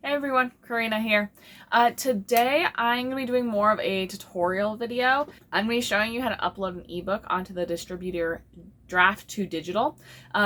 Hey everyone, Karina here. Today I'm going to be doing more of a tutorial video. I'm going to be showing you how to upload an ebook onto the distributor Draft2Digital.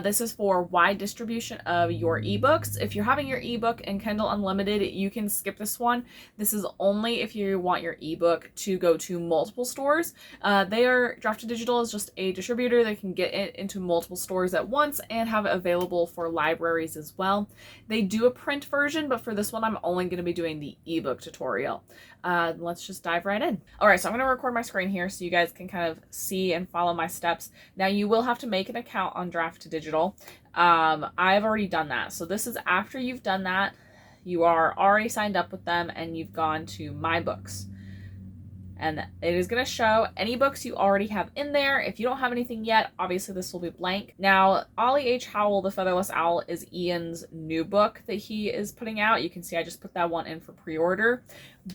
This is for wide distribution of your ebooks. If you're having your ebook in Kindle Unlimited, you can skip this one. This is only if you want your ebook to go to multiple stores. Draft2Digital is just a distributor that can get it into multiple stores at once and have it available for libraries as well. They do a print version, but for this one I'm only going to be doing the ebook tutorial. Let's just dive right in. Alright, so I'm going to record my screen here so you guys can kind of see and follow my steps. Now you will have to make an account on Draft2Digital. I've already done that. So this is after you've done that, you are already signed up with them and you've gone to My Books. And it is going to show any books you already have in there. If you don't have anything yet, obviously this will be blank. Now, Ollie H. Howell, The Featherless Owl is Ian's new book that he is putting out. You can see I just put that one in for pre-order.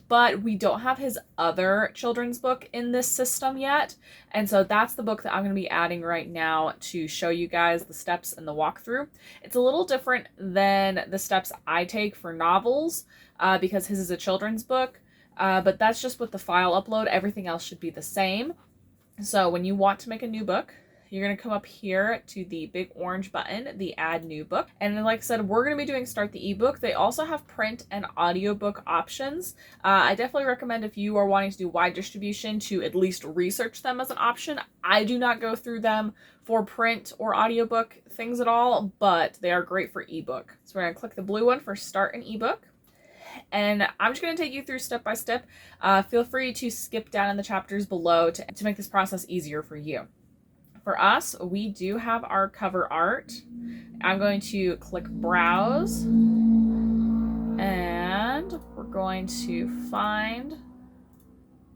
But we don't have his other children's book in this system yet. And so that's the book that I'm going to be adding right now to show you guys the steps and the walkthrough. It's a little different than the steps I take for novels because his is a children's book. But that's just with the file upload. Everything else should be the same. So when you want to make a new book, you're going to come up here to the big orange button, the Add New Book. And like I said, we're going to be doing Start the ebook. They also have print and audiobook options. I definitely recommend if you are wanting to do wide distribution to at least research them as an option. I do not go through them for print or audiobook things at all, but they are great for ebook. So we're going to click the blue one for Start an ebook. And I'm just going to take you through step by step. Feel free to skip down in the chapters below to make this process easier for you. For us, we do have our cover art. I'm going to click Browse. And we're going to find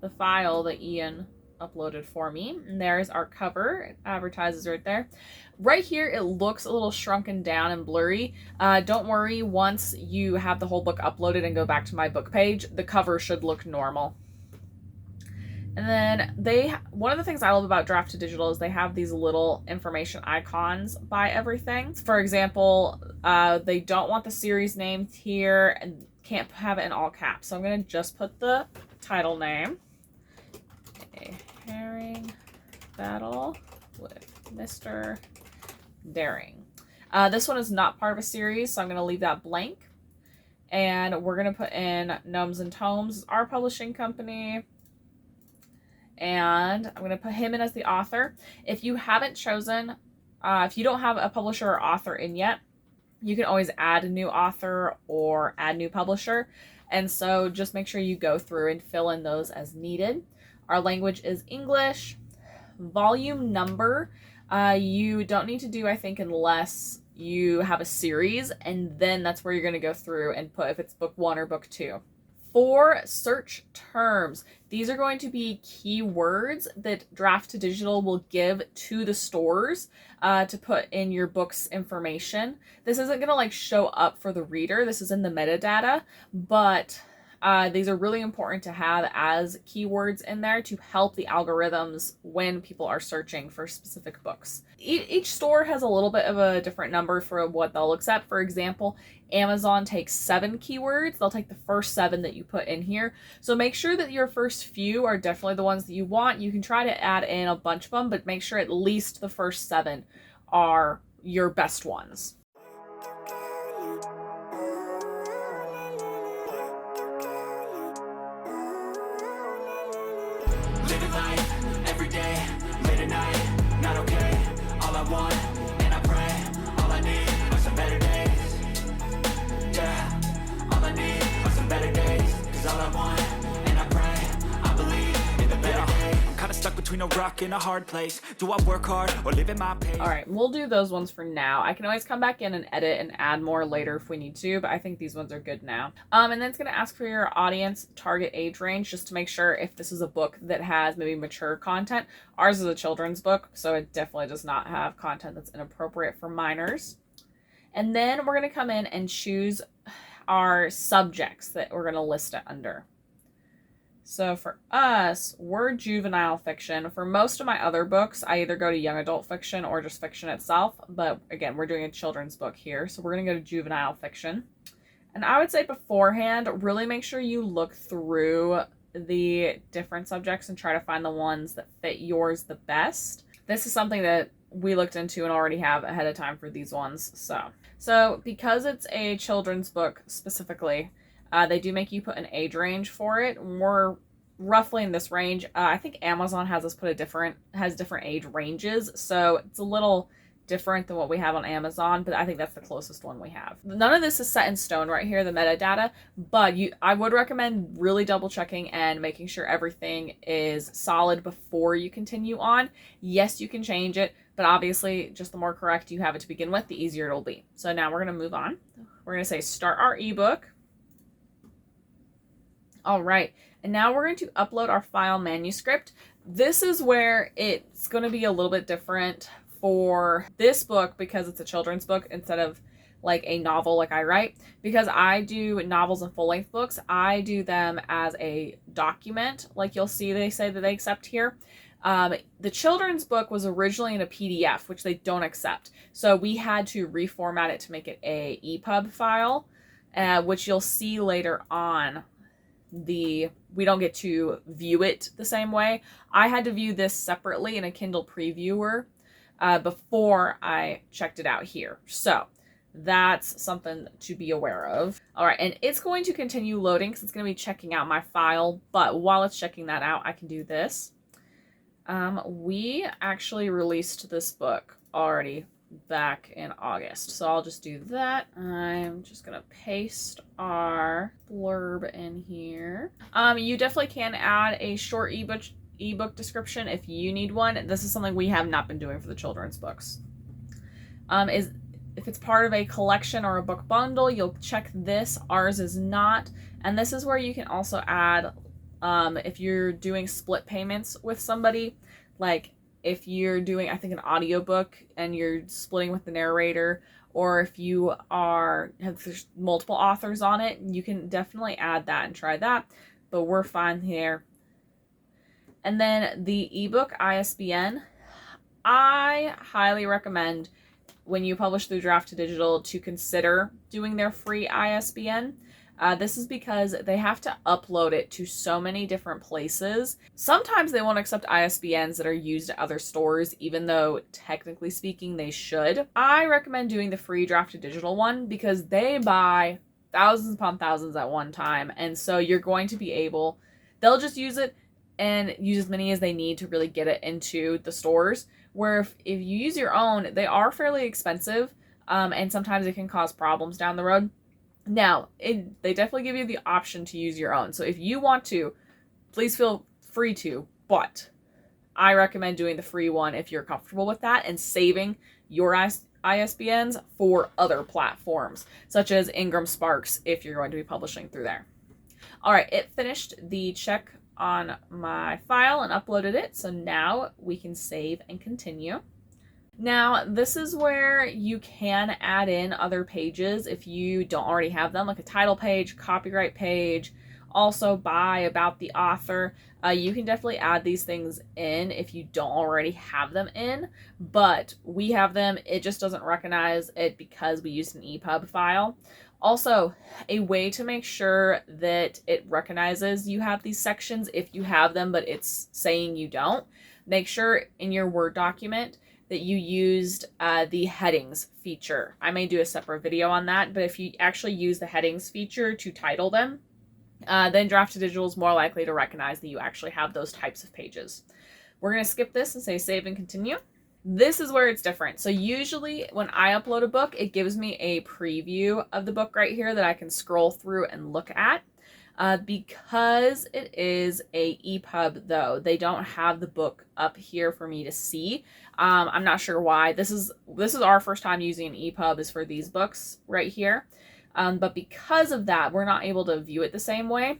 the file that Ian uploaded for me. And there's our cover. It advertises right there. Right here, it looks a little shrunken down and blurry. Don't worry, once you have the whole book uploaded and go back to my book page, the cover should look normal. And then one of the things I love about Draft2Digital is they have these little information icons by everything. For example, they don't want the series names here and can't have it in all caps. So I'm going to just put the title name. A herring battle with Mr. Daring. This one is not part of a series, so I'm going to leave that blank. And we're going to put in Gnomes and Tomes, our publishing company. And I'm going to put him in as the author. If you haven't chosen, if you don't have a publisher or author in yet, you can always add a new author or add new publisher. And so just make sure you go through and fill in those as needed. Our language is English. Volume number, you don't need to do, I think, unless you have a series, and then that's where you're going to go through and put if it's book 1 or book 2. For search terms, these are going to be keywords that Draft2Digital will give to the stores to put in your book's information. This isn't going to like show up for the reader. This is in the metadata, but these are really important to have as keywords in there to help the algorithms when people are searching for specific books. Each store has a little bit of a different number for what they'll accept. For example, Amazon takes 7 keywords. They'll take the first 7 that you put in here. So make sure that your first few are definitely the ones that you want. You can try to add in a bunch of them, but make sure at least the first 7 are your best ones. Living life, every day, late at night, not okay. All I want, and I pray, all I need are some better days. Yeah, all I need are some better days. Cause all I want, and I pray, I believe in the better days. I'm kinda stuck between a rock and a hard place. Do I work hard or live at my pace? Alright, we'll do those ones for now. I can always come back in and edit and add more later if we need to, but I think these ones are good now. And then it's going to ask for your audience target age range just to make sure if this is a book that has maybe mature content. Ours is a children's book, so it definitely does not have content that's inappropriate for minors. And then we're going to come in and choose our subjects that we're going to list it under. So for us, we're juvenile fiction. For most of my other books, I either go to young adult fiction or just fiction itself. But again, we're doing a children's book here. So we're going to go to juvenile fiction. And I would say beforehand, really make sure you look through the different subjects and try to find the ones that fit yours the best. This is something that we looked into and already have ahead of time for these ones. So because it's a children's book specifically, they do make you put an age range for it. We're roughly in this range. I think Amazon has us put different age ranges, so it's a little different than what we have on Amazon, but I think that's the closest one we have. None of this is set in stone right here, the metadata, but I would recommend really double checking and making sure everything is solid before you continue on. Yes, you can change it, but obviously just the more correct you have it to begin with, the easier it'll be. So now we're going to move on. We're going to say start our ebook. All right, and now we're going to upload our file manuscript. This is where it's going to be a little bit different for this book because it's a children's book instead of like a novel like I write. Because I do novels and full-length books, I do them as a document, like you'll see they say that they accept here. The children's book was originally in a PDF, which they don't accept. So we had to reformat it to make it a EPUB file, which you'll see later on. We don't get to view it the same way. I had to view this separately in a Kindle previewer before I checked it out here. So that's something to be aware of. All right, and it's going to continue loading because it's going to be checking out my file. But while it's checking that out, I can do this. We actually released this book already back in August. So I'll just do that. I'm just going to paste our blurb in here. You definitely can add a short ebook description if you need one. This is something we have not been doing for the children's books. If it's part of a collection or a book bundle, you'll check this. Ours is not. And this is where you can also add, if you're doing split payments with somebody, like if you're doing, I think, an audiobook and you're splitting with the narrator, or if you have multiple authors on it, you can definitely add that and try that. But we're fine here. And then the ebook ISBN, I highly recommend when you publish through Draft2Digital to consider doing their free ISBN. This is because they have to upload it to so many different places. Sometimes they won't accept ISBNs that are used at other stores, even though technically speaking they should. I recommend doing the free Draft2Digital one because they buy thousands upon thousands at one time. And so you're going to be able, they'll just use it and use as many as they need to really get it into the stores. Where if you use your own, they are fairly expensive, and sometimes it can cause problems down the road. Now, they definitely give you the option to use your own. So if you want to, please feel free to, but I recommend doing the free one if you're comfortable with that and saving your ISBNs for other platforms, such as Ingram Sparks if you're going to be publishing through there. All right, it finished the check on my file and uploaded it. So now we can save and continue. Now, this is where you can add in other pages if you don't already have them, like a title page, copyright page, also by, about the author. You can definitely add these things in if you don't already have them in, but we have them. It just doesn't recognize it because we used an EPUB file. Also, a way to make sure that it recognizes you have these sections if you have them, but it's saying you don't, make sure in your Word document that you used the headings feature. I may do a separate video on that, but if you actually use the headings feature to title them, then Draft2Digital is more likely to recognize that you actually have those types of pages. We're going to skip this and say save and continue. This is where it's different. So usually when I upload a book, it gives me a preview of the book right here that I can scroll through and look at. Because it is a EPUB though, they don't have the book up here for me to see. I'm not sure why. This is our first time using an EPUB is for these books right here. But because of that, we're not able to view it the same way.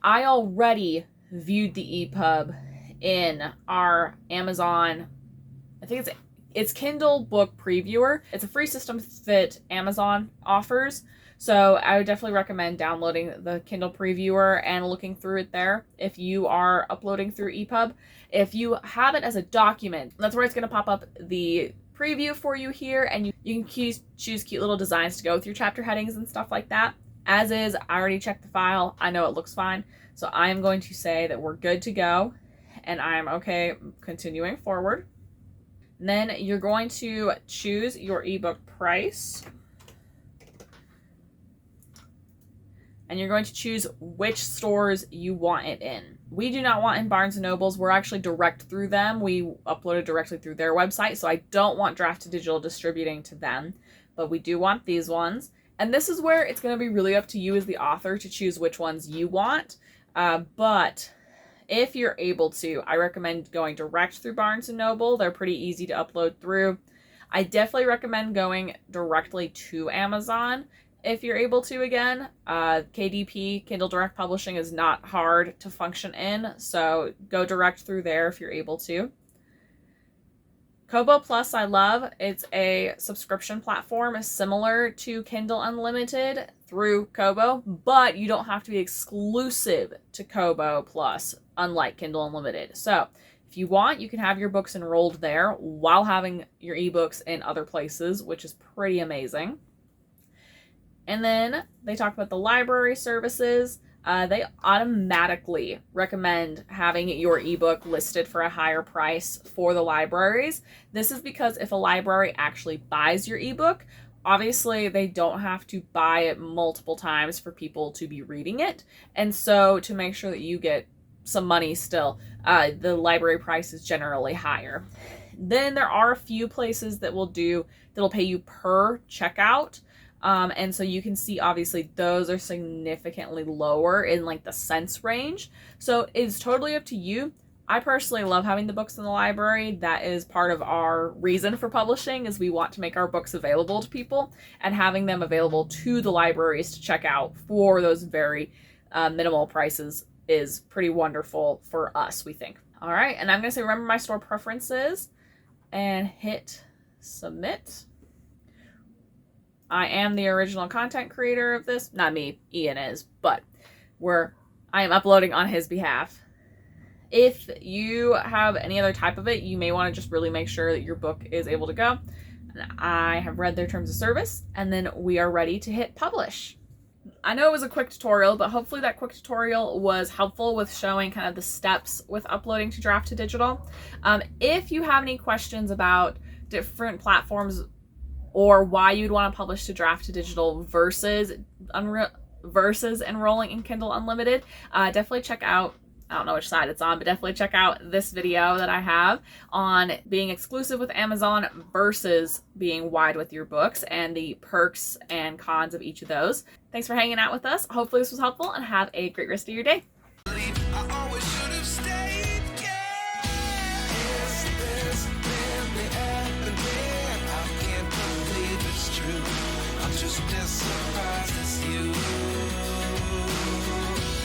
I already viewed the EPUB in our Amazon, I think it's Kindle Book Previewer. It's a free system that Amazon offers. So I would definitely recommend downloading the Kindle Previewer and looking through it there if you are uploading through EPUB. If you have it as a document, that's where it's going to pop up the preview for you here, and you can choose cute little designs to go through chapter headings and stuff like that. As is, I already checked the file. I know it looks fine. So I am going to say that we're good to go and I'm okay continuing forward. And then you're going to choose your ebook price. And you're going to choose which stores you want it in. We do not want in Barnes & Nobles. We're actually direct through them. We uploaded directly through their website, so I don't want Draft2Digital distributing to them, but we do want these ones. And this is where it's going to be really up to you as the author to choose which ones you want. But if you're able to, I recommend going direct through Barnes & Noble. They're pretty easy to upload through. I definitely recommend going directly to Amazon if you're able to again. KDP, Kindle Direct Publishing, is not hard to function in, so go direct through there if you're able to. Kobo Plus I love. It's a subscription platform similar to Kindle Unlimited through Kobo, but you don't have to be exclusive to Kobo Plus, unlike Kindle Unlimited. So if you want, you can have your books enrolled there while having your ebooks in other places, which is pretty amazing. And then they talk about the library services. They automatically recommend having your ebook listed for a higher price for the libraries. This is because if a library actually buys your ebook, obviously they don't have to buy it multiple times for people to be reading it. And so to make sure that you get some money still, the library price is generally higher. Then there are a few places that'll pay you per checkout. And so you can see obviously those are significantly lower in like the cents range. So it's totally up to you. I personally love having the books in the library. That is part of our reason for publishing, is we want to make our books available to people, and having them available to the libraries to check out for those very minimal prices is pretty wonderful for us, we think. All right, and I'm going to say remember my store preferences and hit submit. I am the original content creator of this. Not me, Ian is, but I am uploading on his behalf. If you have any other type of it, you may want to just really make sure that your book is able to go. And I have read their terms of service, and then we are ready to hit publish. I know it was a quick tutorial, but hopefully that quick tutorial was helpful with showing kind of the steps with uploading to Draft2Digital. If you have any questions about different platforms or why you'd want to publish to Draft2Digital versus enrolling in Kindle Unlimited, definitely check out, I don't know which side it's on, but definitely check out this video that I have on being exclusive with Amazon versus being wide with your books and the perks and cons of each of those. Thanks for hanging out with us. Hopefully this was helpful, and have a great rest of your day. Just as surprised as you.